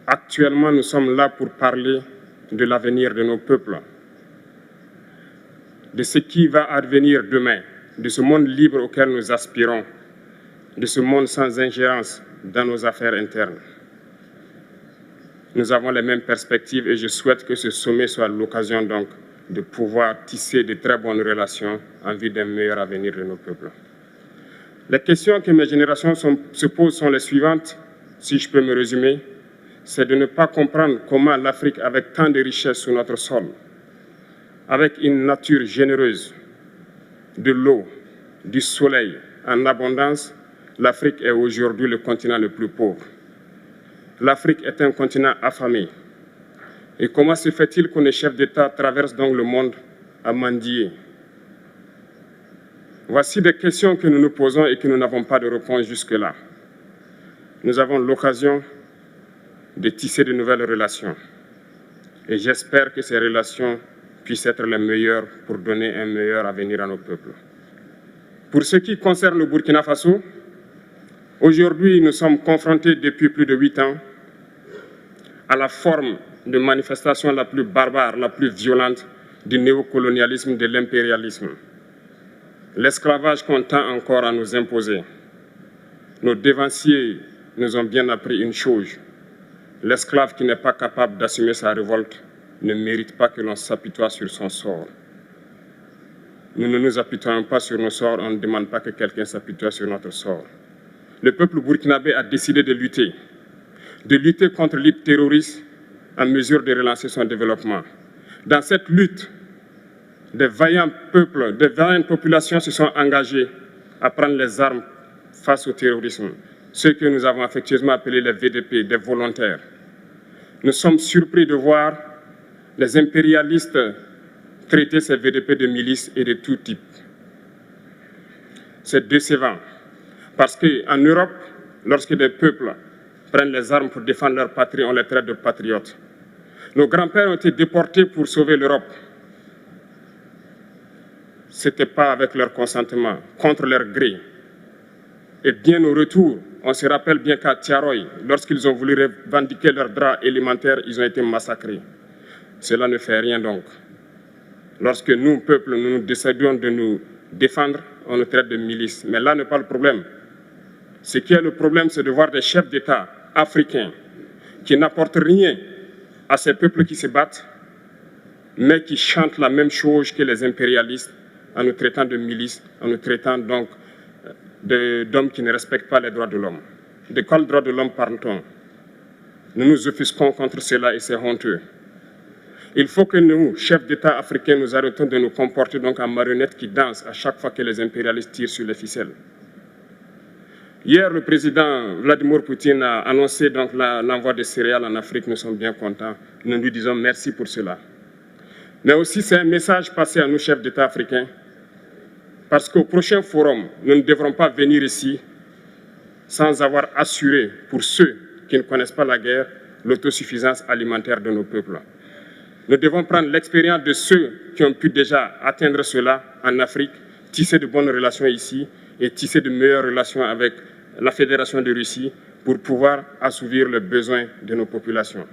Actuellement, nous sommes là pour parler de l'avenir de nos peuples, de ce qui va advenir demain, de ce monde libre auquel nous aspirons, de ce monde sans ingérence dans nos affaires internes. Nous avons les mêmes perspectives et je souhaite que ce sommet soit l'occasion donc de pouvoir tisser de très bonnes relations en vue d'un meilleur avenir de nos peuples. Les questions que mes générations se posent sont les suivantes, si je peux me résumer. C'est de ne pas comprendre comment l'Afrique, avec tant de richesses sur notre sol, avec une nature généreuse, de l'eau, du soleil en abondance, l'Afrique est aujourd'hui le continent le plus pauvre. L'Afrique est un continent affamé. Et comment se fait-il que les chefs d'État traversent donc le monde à mendier? Voici des questions que nous nous posons et que nous n'avons pas de réponse jusque-là. Nous avons l'occasion de tisser de nouvelles relations. Et j'espère que ces relations puissent être les meilleures pour donner un meilleur avenir à nos peuples. Pour ce qui concerne le Burkina Faso, aujourd'hui, nous sommes confrontés depuis plus de 8 ans à la forme de manifestation la plus barbare, la plus violente du néocolonialisme, de l'impérialisme. L'esclavage qu'on tend encore à nous imposer. Nos dévanciers nous ont bien appris une chose. L'esclave qui n'est pas capable d'assumer sa révolte ne mérite pas que l'on s'apitoie sur son sort. Nous ne nous apitoyons pas sur nos sorts, on ne demande pas que quelqu'un s'apitoie sur notre sort. Le peuple burkinabé a décidé de lutter contre l'île terroriste en mesure de relancer son développement. Dans cette lutte, des vaillants peuples, des vaillantes populations se sont engagées à prendre les armes face au terrorisme, ceux que nous avons affectueusement appelés les VDP, des volontaires. Nous sommes surpris de voir les impérialistes traiter ces VDP de milices et de tout type. C'est décevant, parce qu'en Europe, lorsque des peuples prennent les armes pour défendre leur patrie, on les traite de patriotes. Nos grands-pères ont été déportés pour sauver l'Europe. Ce n'était pas avec leur consentement, contre leur gré. Et bien au retour, on se rappelle bien qu'à Tiaroy, lorsqu'ils ont voulu revendiquer leurs droits élémentaires, ils ont été massacrés. Cela ne fait rien donc. Lorsque nous, peuple, nous décidons de nous défendre, on nous traite de milices. Mais là n'est pas le problème. Ce qui est le problème, c'est de voir des chefs d'État africains qui n'apportent rien à ces peuples qui se battent, mais qui chantent la même chose que les impérialistes en nous traitant de milices, en nous traitant donc d'hommes qui ne respectent pas les droits de l'homme. De quels droits de l'homme parle-t-on? Nous nous offusquons contre cela et c'est honteux. Il faut que nous, chefs d'État africains, nous arrêtons de nous comporter donc en marionnettes qui dansent à chaque fois que les impérialistes tirent sur les ficelles. Hier, le président Vladimir Poutine a annoncé donc l'envoi de céréales en Afrique. Nous sommes bien contents. Nous lui disons merci pour cela. Mais aussi, c'est un message passé à nous, chefs d'État africains, parce qu'au prochain forum, nous ne devrons pas venir ici sans avoir assuré, pour ceux qui ne connaissent pas la guerre, l'autosuffisance alimentaire de nos peuples. Nous devons prendre l'expérience de ceux qui ont pu déjà atteindre cela en Afrique, tisser de bonnes relations ici et tisser de meilleures relations avec la Fédération de Russie pour pouvoir assouvir les besoins de nos populations.